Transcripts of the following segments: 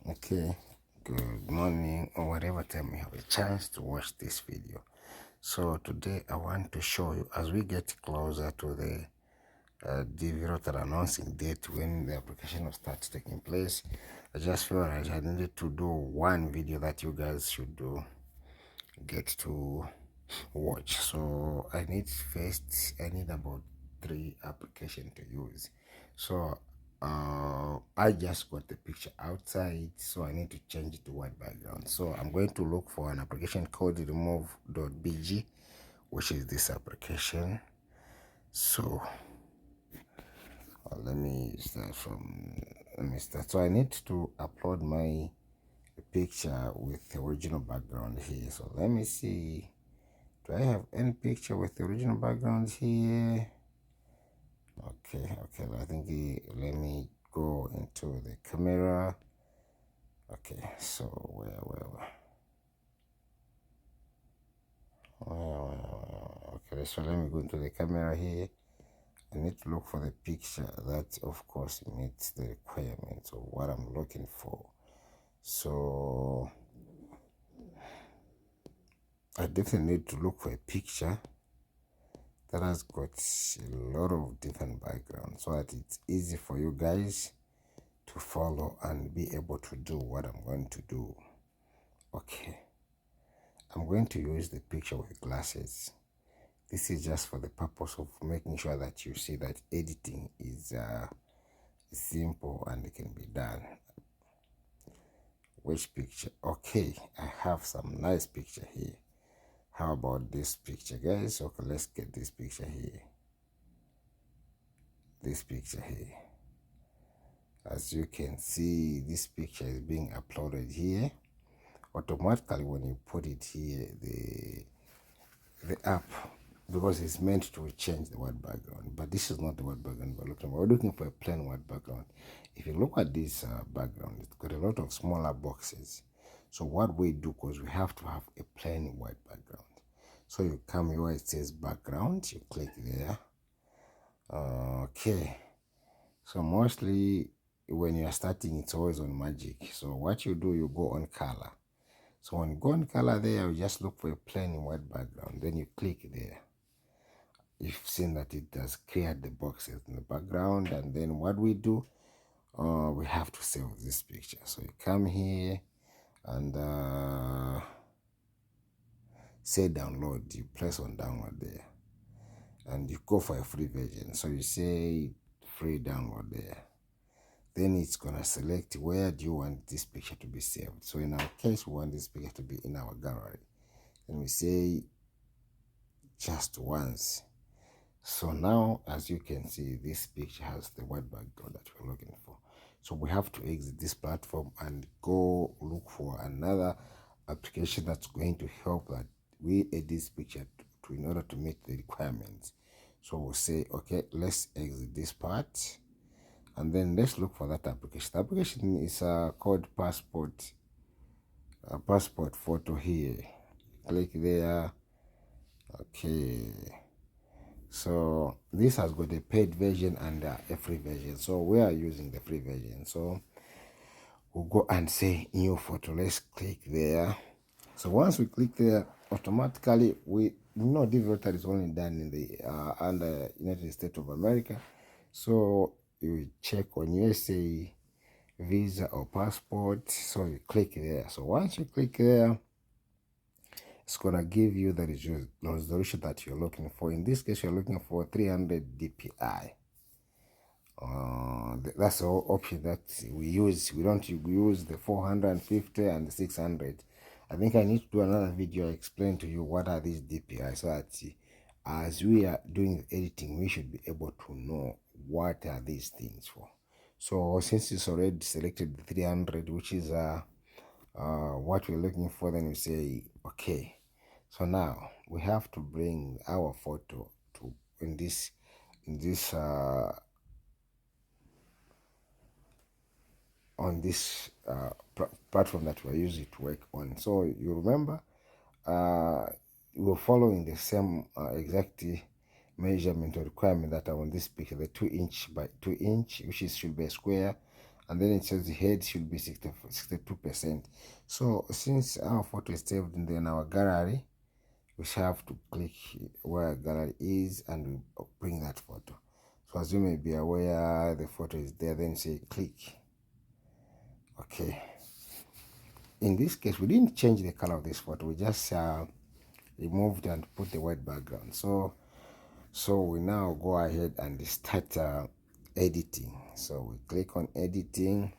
Okay, good morning or whatever time you have a chance to watch this video. So today I want to show you, as we get closer to the developer announcing date when the application will start taking place, I just feel like I needed to do one video that you guys should get to watch. So I need about 3 applications to use. So I just got the picture outside, so I need to change it to white background. So I'm going to look for an application called remove.bg, which is this application. So let me start. So I need to upload my picture with the original background here. So let me see, do I have any picture with the original background here? Okay, I think let me go into the camera. Okay, so okay, so let me go into the camera here. I need to look for the picture that of course meets the requirements of what I'm looking for. So I definitely need to look for a picture that has got a lot of different backgrounds so that it's easy for you guys to follow and be able to do what I'm going to do. Okay, I'm going to use the picture with glasses. This is just for the purpose of making sure that you see that editing is simple and it can be done. Which picture? Okay, I have some nice picture here. How about this picture, guys? Okay, let's get this picture here. This picture here. As you can see, this picture is being uploaded here. Automatically, when you put it here, the app, because it's meant to change the white background, but this is not the white background we're looking for. We're looking for a plain white background. If you look at this background, it's got a lot of smaller boxes. So what we do, because we have to have a plain white background, so you come here where it says background, you click there. Okay, so mostly when you are starting, it's always on magic. So what you do, you go on color. So when you go on color there, you just look for a plain white background, then you click there. You've seen that it has cleared the boxes in the background, and then what we do, we have to save this picture. So you come here and say download, you press on download there, and you go for a free version. So you say free download there. Then it's gonna select where do you want this picture to be saved. So in our case, we want this picture to be in our gallery. Then we say just once. So now, as you can see, this picture has the white background that we're looking for. So we have to exit this platform and go look for another application that's going to help that we edit this picture to in order to meet the requirements. So we'll say, okay, let's exit this part, and then let's look for that application. The application is called passport photo here. Click there. Okay, so this has got a paid version and a free version, so we are using the free version. So we'll go and say new photo. Let's click there. So once we click there, automatically we know developer is only done in the under United States of America. So you check on USA visa or passport, so you click there. So once you click there, it's gonna give you the resolution that you're looking for. In this case, you're looking for 300 dpi. That's the option that we use. We don't use the 450 and the 600. I think I need to do another video explain to you what are these dpi, so that as we are doing the editing, we should be able to know what are these things for. So since it's already selected the 300, which is what we're looking for, then we say okay. So now we have to bring our photo to in this on this platform that we're using to work on. So you remember, we're following the same exact measurement or requirement that are on this picture, the 2 inch by 2 inch, which is should be a square, and then it says the head should be 62%. So since our photo is saved in our gallery, we have to click where gallery is and we bring that photo. So as you may be aware, the photo is there, then say click. Okay, in this case we didn't change the color of this photo, we just removed and put the white background. So we now go ahead and start editing. So we click on editing.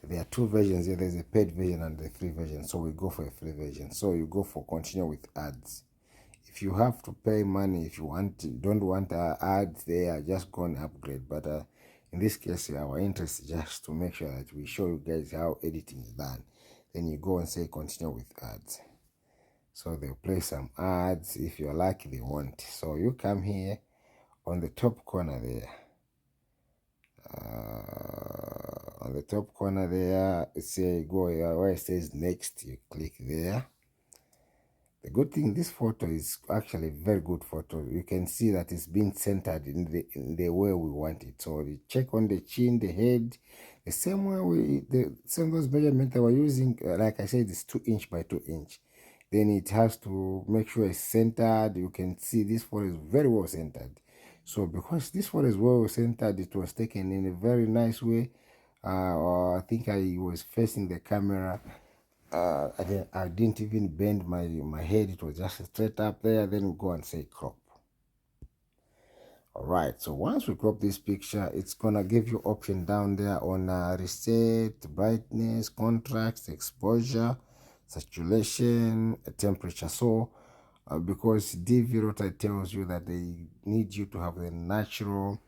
There are two versions here. There's a paid version and the free version. So we go for a free version. So you go for continue with ads. If you have to pay money, if you don't want ads there, just go and upgrade. But in this case, our interest is just to make sure that we show you guys how editing is done. Then you go and say continue with ads. So they'll play some ads. If you're lucky, they won't. So you come here on the top corner there. On the top corner there, say go where it says next. You click there. The good thing, this photo is actually a very good photo. You can see that it's been centered in the way we want it. So we check on the chin, the head, the same way those measurements that we're using. Like I said, it's 2 inch by 2 inch. Then it has to make sure it's centered. You can see this photo is very well centered. So because this photo is well centered, it was taken in a very nice way. I think I was facing the camera. I didn't even bend my head. It was just straight up there. Then we go and say crop. All right, so once we crop this picture, it's gonna give you option down there on reset, brightness, contrast, exposure, saturation, temperature. So because DV Rota tells you that they need you to have the natural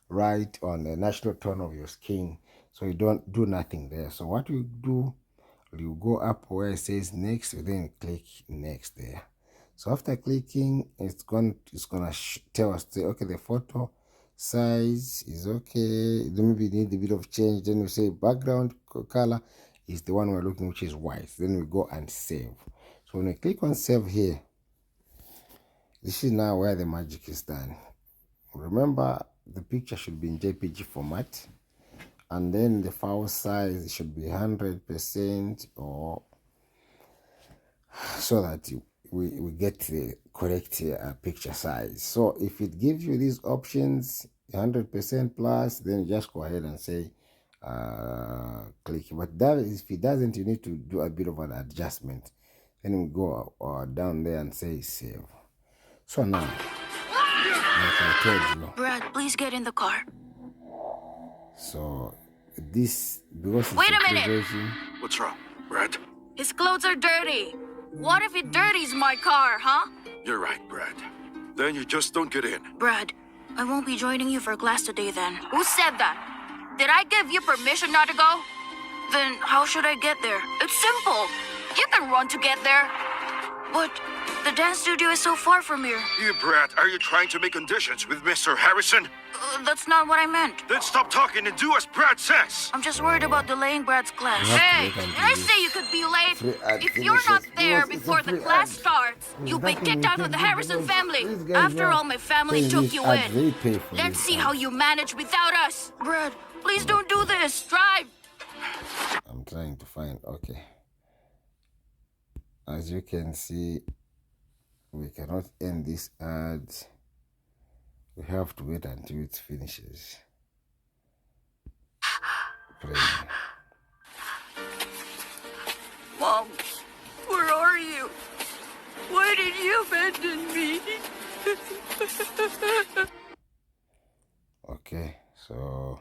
light on the natural tone of your skin, so you don't do nothing there. So what we do, you go up where it says next, then click next there. So after clicking, it's gonna tell us, okay, the photo size is okay. Maybe need a bit of change. Then we say background color is the one we're looking, which is white. Then we go and save. So when we click on save here, this is now where the magic is done. Remember, the picture should be in JPEG format, and then the file size should be 100%, or so that we get the correct picture size. So if it gives you these options 100% plus, then you just go ahead and say click. But that is, if it doesn't, you need to do a bit of an adjustment. Then we go down there and say save. So now, like I told you, Brad, please get in the car. So this, because it's Wait a free minute. version. What's wrong, Brad? His clothes are dirty. What if it dirties my car, huh? You're right, Brad. Then you just don't get in. Brad, I won't be joining you for class today then. Who said that? Did I give you permission not to go? Then how should I get there? It's simple. You can run to get there. But the dance studio is so far from here. You, Brad, are you trying to make conditions with Mr. Harrison? That's not what I meant. Then stop talking and do as Brad says. I'm just worried about delaying Brad's class. You have to Hey, wait did until I this say you could be late? free ad If you're not finishes. there Yes, it's a before the free class ad. starts, There's you'll be nothing kicked you out of can the do Harrison because family. these guys After are all, my family saying took these you ads, they in. pay for Let's these see how ads. you manage without us. Brad, please don't do this. Drive. I'm trying to find, okay. As you can see, we cannot end this ad. We have to wait until it finishes. Play. Mom, where are you? Why did you abandon me? Okay, so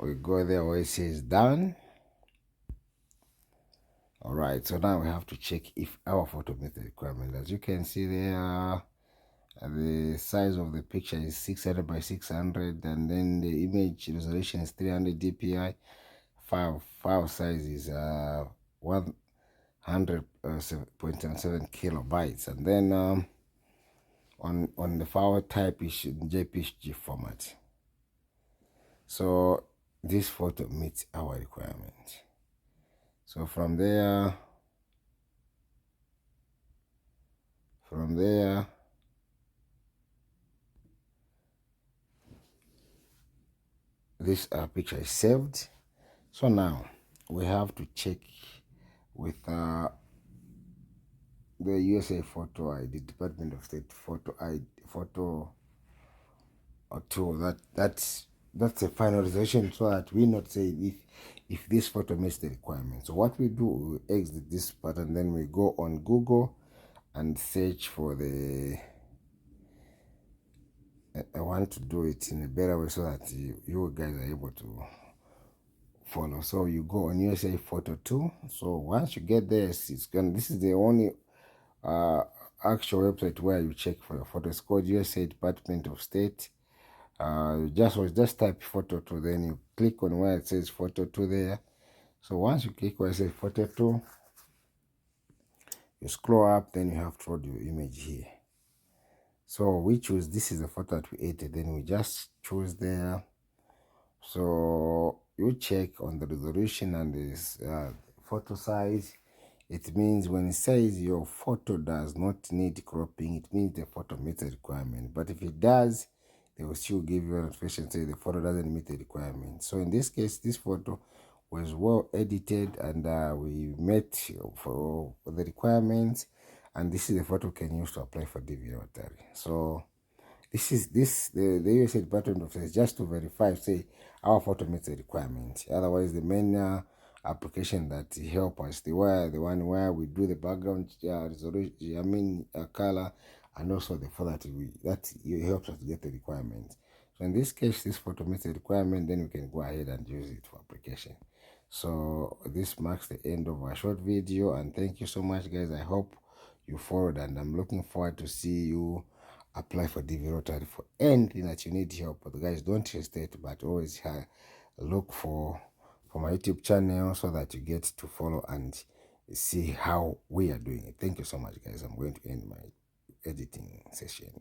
we go there where it says done. All right, so now we have to check if our photo meets the requirement. As you can see there, the size of the picture is 600 by 600, and then the image resolution is 300 dpi. File size is 100.77 kilobytes, and then on the file type is in JPEG format. So this photo meets our requirement. So from there, this picture is saved. So now we have to check with the USA photo ID, Department of State photo ID, photo or two. That's the final resolution, so that we not say if this photo meets the requirement. So what we do, we exit this part and then we go on Google and search for the I want to do it in a better way so that you guys are able to follow. So you go on USA photo 2. So once you get there, this is the only actual website where you check for your photo. It's called USA Department of State. Just type photo 2, then you click on where it says photo 2 there. So once you click where it says photo 2, you scroll up, then you have to upload your image here. So we choose, this is the photo that we edited, then we just choose there. So you check on the resolution and this photo size. It means when it says your photo does not need cropping, it means the photo meets the requirement. But if it does, they will still give you a notification say the photo doesn't meet the requirement. So in this case, this photo was well edited and we met for the requirements, and this is the photo we can use to apply for DV lottery. So the USA Department of State just to verify, say our photo meets the requirement. Otherwise, the main application that help us, the one where we do the background resolution, color, and also the photo that helps us to get the requirement. So in this case, this photo meets the requirement, then we can go ahead and use it for application. So this marks the end of our short video, and thank you so much, guys. I hope you followed, and I'm looking forward to see you apply for DV lottery for anything that you need help. But guys, don't hesitate, but always look for my YouTube channel so that you get to follow and see how we are doing it. Thank you so much, guys. I'm going to end my editing session.